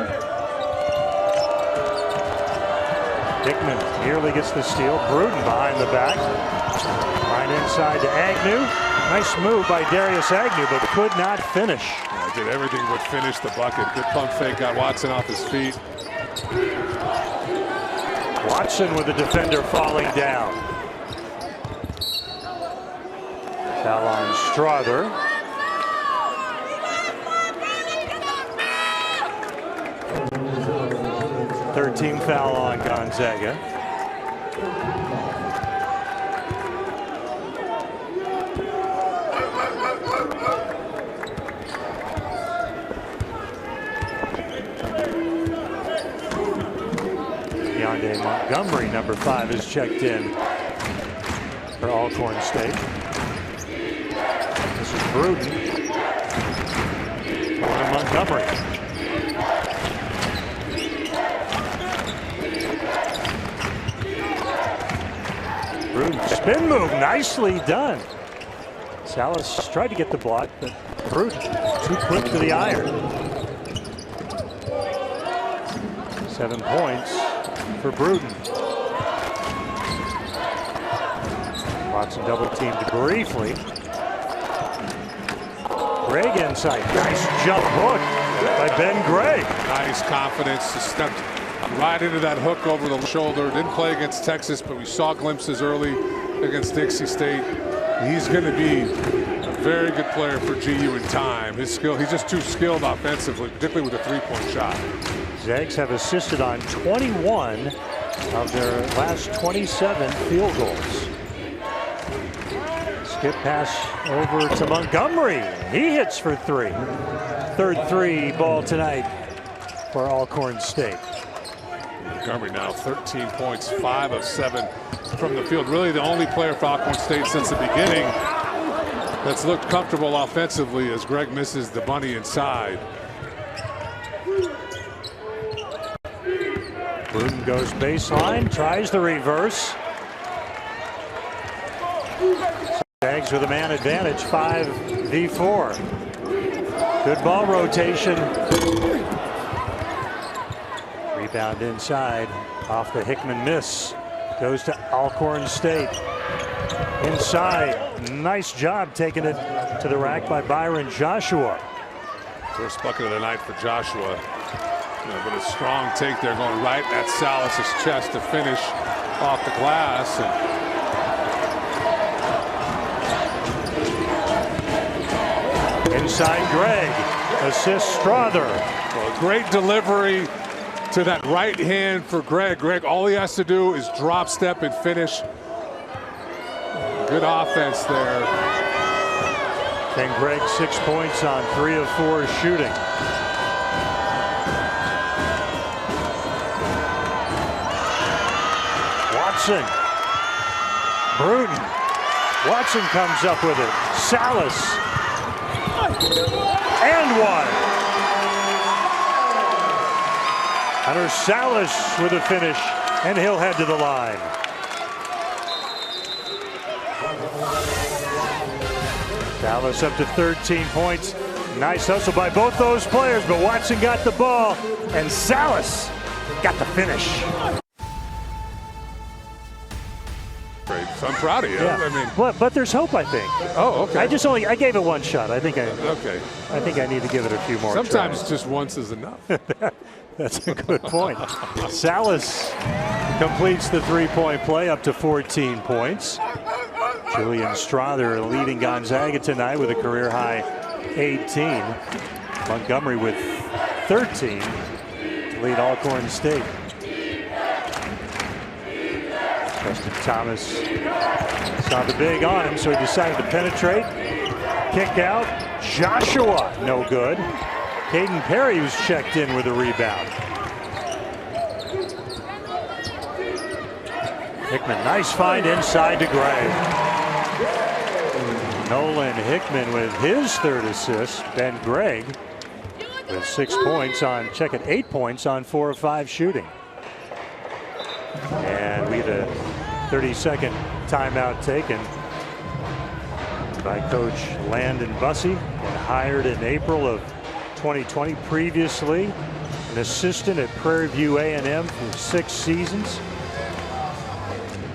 Hickman nearly gets the steal. Bruton behind the back. Rebound inside to Agnew. Nice move by Darius Agnew, but could not finish. Yeah, did everything but finish the bucket. Good pump fake, got Watson off his feet. Watson with the defender falling down. Foul on Strother. Third-team foul on Gonzaga. Montgomery, number 5, is checked in for Alcorn State. This is Bruton. Going to Montgomery. Bruton, spin move, nicely done. Salas tried to get the block, but Bruton too quick to the iron. 7 points for Bruton. Watson double teamed briefly. Gregg inside. Nice jump hook by Ben Gregg. Nice confidence. Just stepped right into that hook over the shoulder. Didn't play against Texas, but we saw glimpses early against Dixie State. He's going to be a very good player for GU in time. His skill, he's just too skilled offensively, particularly with a three-point shot. Zags have assisted on 21 of their last 27 field goals. Skip pass over to Montgomery. He hits for 3. Third 3 ball tonight for Alcorn State. Montgomery now 13 points, 5 of 7 from the field. Really the only player for Alcorn State since the beginning that's looked comfortable offensively as Gregg misses the bunny inside. Bruton goes baseline, tries the reverse. Zags with a man advantage, 5v4. Good ball rotation. Rebound inside, off the Hickman miss. Goes to Alcorn State. Inside, nice job taking it to the rack by Byron Joshua. First bucket of the night for Joshua. But a strong take there, going right at Salas's chest to finish off the glass. Inside Gregg, assists Strother. Well, great delivery to that right hand for Gregg. Gregg, all he has to do is drop step and finish. Good offense there. And Gregg 6 points on 3 of 4 shooting. Watson. Bruton. Watson comes up with it. Salas. And 1. Hunter Salas with a finish, and he'll head to the line. Salas up to 13 points. Nice hustle by both those players, but Watson got the ball, and Salas got the finish. Great. So I'm proud of you. Yeah. I mean, but there's hope, I think. oh, okay. I gave it 1 shot. I think I need to give it a few more Sometimes tries. just once is enough. That's a good point. Salas completes the 3-point play up to 14 points. Julian Strother leading Gonzaga tonight with a career high 18. Montgomery with 13 to lead Alcorn State. Preston Thomas saw the big on him, so he decided to penetrate. Kick out. Joshua, no good. Caden Perry was checked in with a rebound. Hickman, nice find inside to Gregg. Nolan Hickman with his 3rd assist. Ben Gregg with 6 points on, check it, 8 points on 4 of 5 shooting. And we had a 30-second timeout taken by Coach Landon Bussey, and hired in April of 2020. Previously an assistant at Prairie View A&M for 6 seasons.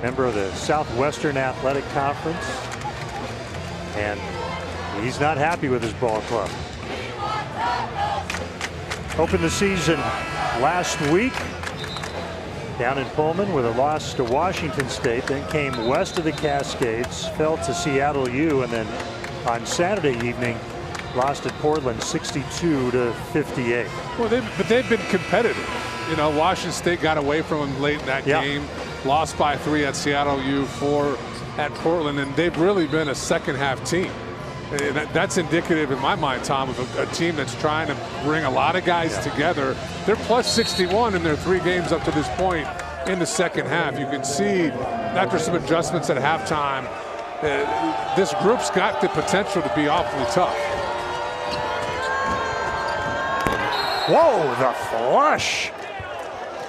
member of the Southwestern Athletic Conference. And he's not happy with his ball club. Opened the season last week down in Pullman with a loss to Washington State, then came west of the Cascades, fell to Seattle U, and then on Saturday evening lost at Portland 62-58. Well, they've been competitive. You know, Washington State got away from them late in that game, lost by 3 at Seattle U, 4 at Portland, and they've really been a second half team. And that's indicative in my mind, Tom, of a team that's trying to bring a lot of guys together. They're plus 61 in their 3 games up to this point in the second half. You can see after some adjustments at halftime, this group's got the potential to be awfully tough. Whoa, the flush.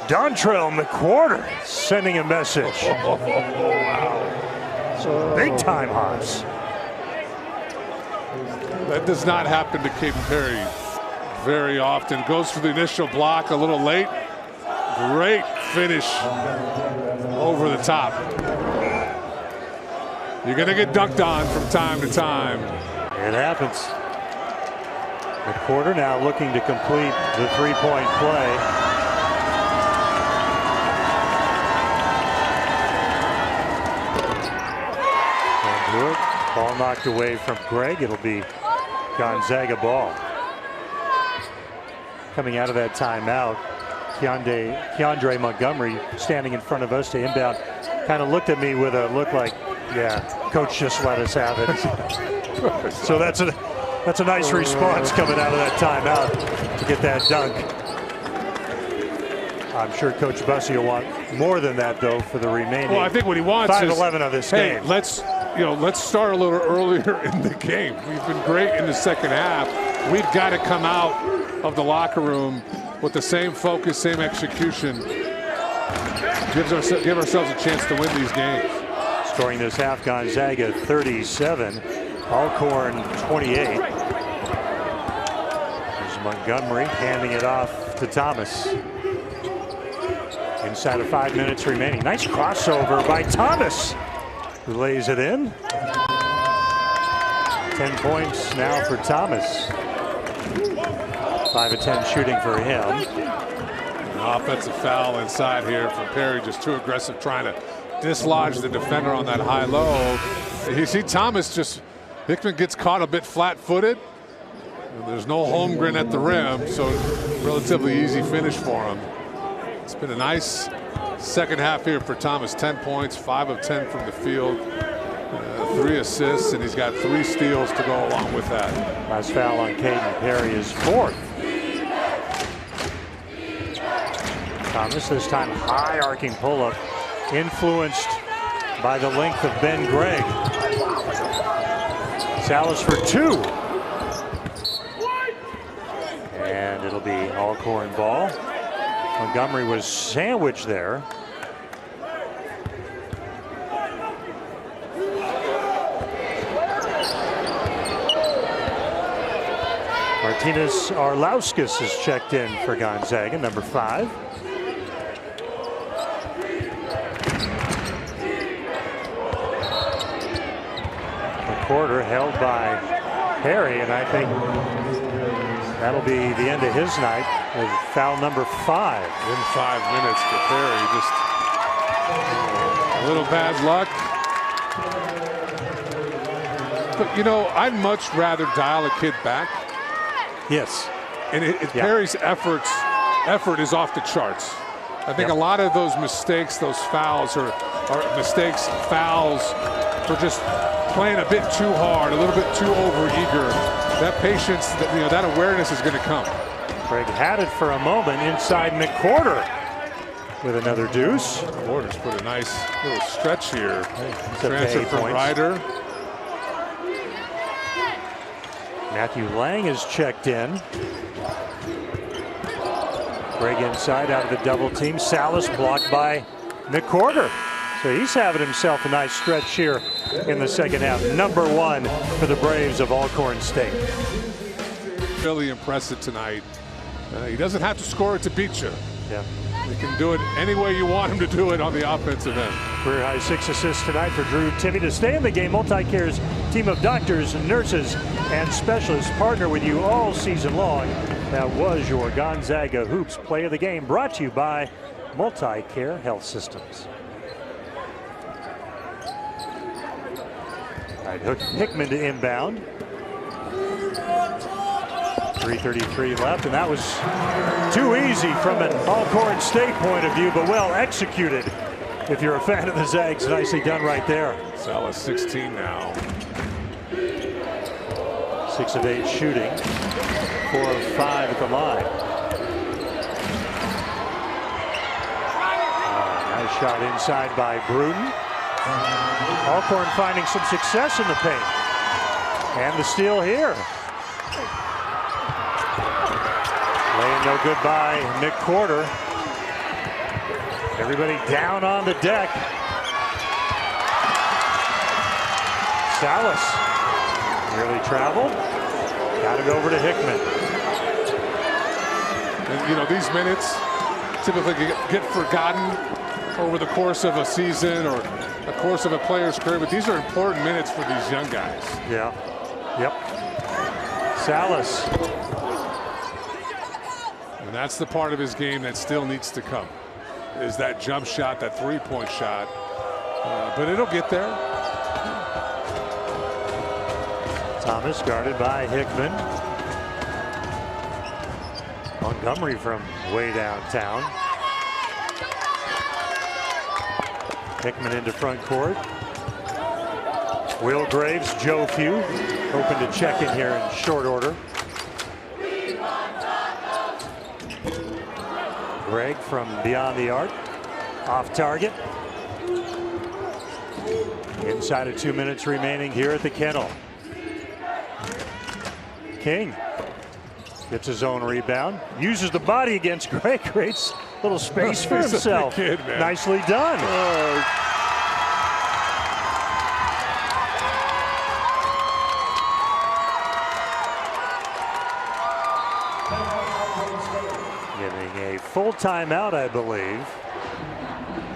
Dontrell McWhorter sending a message. Wow. Big time hops. That does not happen to Caden Perry very often. Goes for the initial block a little late. Great finish over the top. You're going to get dunked on from time to time. It happens. McWhorter now looking to complete the three-point play. And do it. Ball knocked away from Greg. It'll be Gonzaga ball. Coming out of that timeout, Keandre Montgomery standing in front of us to inbound, kind of looked at me with a look like, yeah, coach just let us have it. So that's a nice response coming out of that timeout to get that dunk. I'm sure Coach Bussey will want more than that, though, for the remaining. Well, I think what he wants 5-11 is, of this hey, game. let's start a little earlier in the game. We've been great in the second half. We've got to come out of the locker room with the same focus, same execution. Give ourselves a chance to win these games. Scoring this half, Gonzaga 37, Alcorn 28. There's Montgomery handing it off to Thomas. Inside of 5 minutes remaining. Nice crossover by Thomas, who lays it in. 10 points now for Thomas. 5 of 10 shooting for him. An offensive foul inside here for Perry, just too aggressive, trying to dislodge the defender on that high-low. You see Thomas just, Hickman gets caught a bit flat-footed. There's no Holmgren at the rim, so relatively easy finish for him. It's been a nice second half here for Thomas. 10 points, 5 of 10 from the field, 3 assists, and he's got 3 steals to go along with that. Last foul on Caden Perry is 4th. Thomas this time high arcing pull-up, influenced by the length of Ben Gregg. Salas for 2. And it'll be Alcorn ball. Montgomery was sandwiched there. Martinez Arlauskas is checked in for Gonzaga, number 5. McWhorter held by Perry, and I think that'll be the end of his night with foul number 5. In 5 minutes for Perry, just a little bad luck. But, you know, I'd much rather dial a kid back. Yes. And Perry's effort is off the charts. I think a lot of those mistakes, those fouls are mistakes, fouls for just playing a bit too hard, a little bit too overeager. That patience, that awareness is going to come. Greg had it for a moment inside McWhorter with another deuce. McWhorter's put a nice little stretch here. Transfer from Ryder. Matthew Lang is checked in. Greg inside out of the double team. Salas blocked by McWhorter. So he's having himself a nice stretch here in the second half. Number 1 for the Braves of Alcorn State. Really impressive tonight. He doesn't have to score it to beat you. Yeah. He can do it any way you want him to do it on the offensive end. Career high 6 assists tonight for Drew Timme. To stay in the game, Multicare's team of doctors, nurses, and specialists partner with you all season long. That was your Gonzaga Hoops Play of the Game, brought to you by Multicare Health Systems. All right, Hickman to inbound. 3:33 left, and that was too easy from an Alcorn State point of view, but well executed. If you're a fan of the Zags, nicely done right there. Salas 16 now. 6 of 8 shooting, 4 of 5 at the line. Nice shot inside by Bruton. Alcorn finding some success in the paint. And the steal here. Laying no good by Nick Porter. Everybody down on the deck. Salas nearly traveled. Got it over to Hickman. And, you know, these minutes typically get forgotten over the course of a season or the course of a player's career, but these are important minutes for these young guys. Yeah. Yep. Salas. And that's the part of his game that still needs to come, is that jump shot, that three-point shot. But it'll get there. Thomas guarded by Hickman. Montgomery from way downtown. Hickman into front court. Will Graves, Joe Few, hoping to check in here in short order. Greg from beyond the arc, off target. Inside of 2 minutes remaining here at the Kennel. King gets his own rebound, uses the body against Greg, creates a little space for himself. Kid, nicely done. Getting a full timeout, I believe.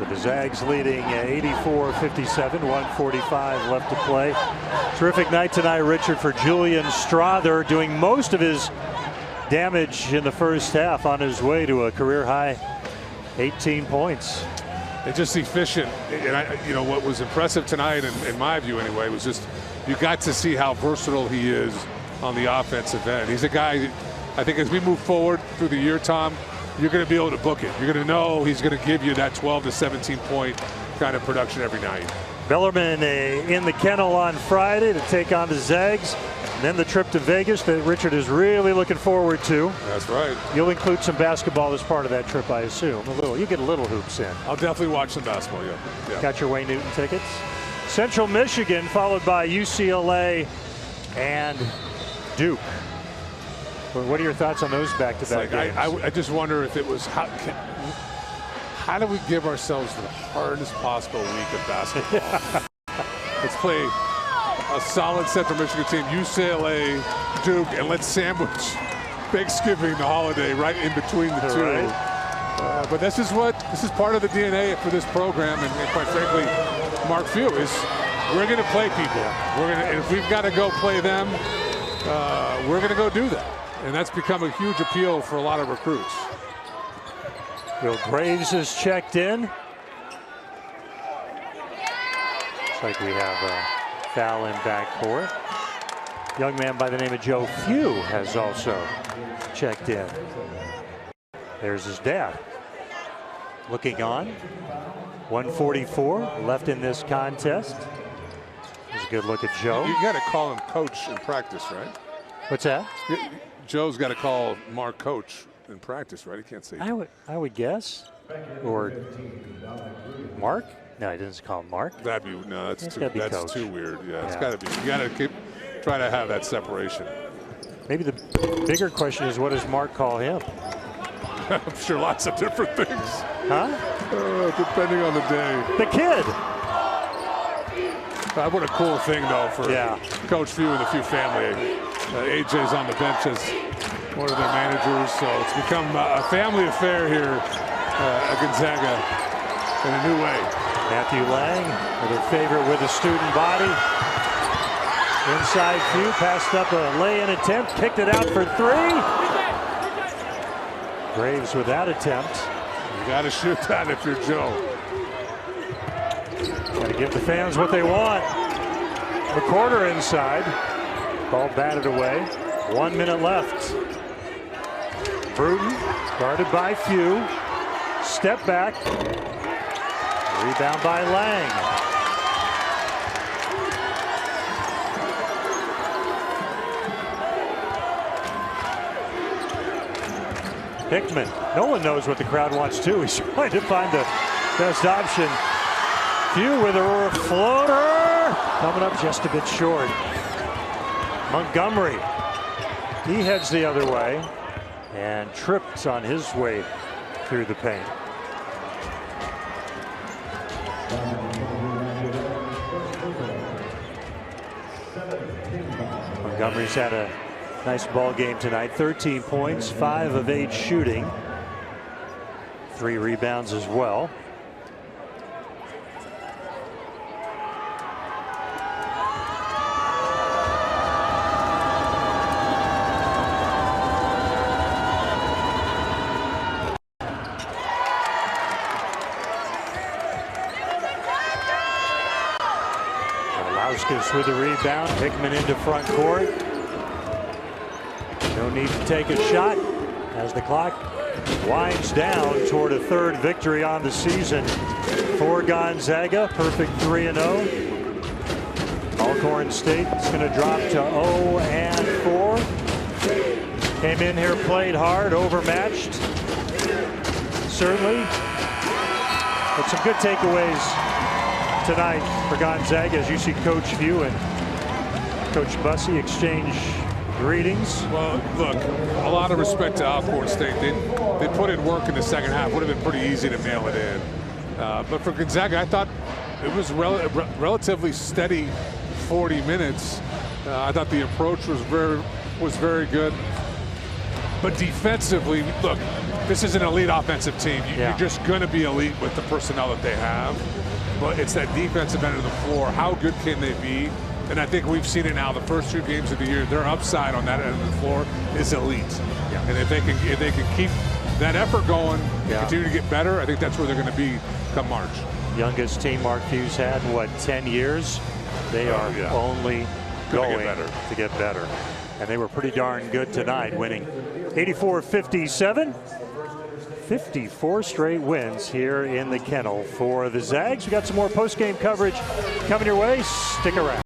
With the Zags leading 84-57, 1:45 left to play. Terrific night tonight, Richard, for Julian Strother, doing most of his damage in the first half on his way to a career-high 18 points. They're just efficient. And, you know, what was impressive tonight, in my view anyway, was just you got to see how versatile he is on the offensive end. He's a guy, I think as we move forward through the year, Tom, you're going to be able to book it. You're going to know he's going to give you that 12 to 17 point kind of production every night. Bellarmine in the Kennel on Friday to take on the Zags. And then the trip to Vegas that Richard is really looking forward to. That's right. You'll include some basketball as part of that trip, I assume. You get a little hoops in. I'll definitely watch some basketball, yeah. Got your Wayne Newton tickets. Central Michigan followed by UCLA and Duke. What are your thoughts on those back-to-back games? I just wonder if it was how do we give ourselves the hardest possible week of basketball? Let's play a solid Central Michigan team, UCLA, Duke, and let's sandwich Thanksgiving, the holiday, right in between the two. Right. But this is part of the DNA for this program, and quite frankly, Mark Few is we're going to play people. And if we've got to go play them, we're going to go do that. And that's become a huge appeal for a lot of recruits. Will Graves is checked in. Looks like we have a foul in backcourt. Young man by the name of Joe Few has also checked in. There's his dad. Looking on. 1:44 left in this contest. There's a good look at Joe. You got to call him coach in practice, right? What's that? Joe's got to call Mark coach in practice, right? He can't say. I would guess. Or Mark? No, he doesn't call him Mark. That'd be that's too weird. Yeah, it's got to be. You got to try to have that separation. Maybe the bigger question is, what does Mark call him? I'm sure lots of different things. Huh? Depending on the day. The kid. What a cool thing, though, for Coach Few and the Few family. AJ's on the bench as one of their managers, so it's become a family affair here at Gonzaga. in a new way. Matthew Lang, their favorite with a student body. Inside few, passed up a lay-in attempt, kicked it out for three. Graves with that attempt. You got to shoot that if you're Joe. Got to give the fans what they want. McCorder inside. Ball batted away. 1 minute left. Bruton guarded by Few. Step back. Rebound by Lang. Hickman. No one knows what the crowd wants to. He's trying to find the best option. Few with a floater. Coming up just a bit short. Montgomery. He heads the other way and trips on his way through the paint. Montgomery's had a nice ball game tonight. 13 points, 5 of 8 shooting. 3 rebounds as well. Lauskas with the rebound. Hickman into front court. No need to take a shot as the clock winds down toward a third victory on the season for Gonzaga. Perfect 3-0. Alcorn State is going to drop to 0-4. Came in here, played hard, overmatched. Certainly. But some good takeaways tonight for Gonzaga as you see Coach Few and Coach Bussey exchange greetings. Well, look, a lot of respect to Alcorn State. They put in work in the second half. Would have been pretty easy to mail it in. But for Gonzaga, I thought it was relatively steady 40 minutes. I thought the approach was very good. But defensively, look, this is an elite offensive team. You're just going to be elite with the personnel that they have. But it's that defensive end of the floor. How good can they be? And I think we've seen it now. The first 2 games of the year, their upside on that end of the floor is elite. Yeah. And if they can keep that effort going, continue to get better, I think that's where they're going to be come March. Youngest team Mark Few's had, what, 10 years? They are only going to get better. And they were pretty darn good tonight, winning 84-57. 54 straight wins here in the kennel for the Zags. We got some more post-game coverage coming your way. Stick around.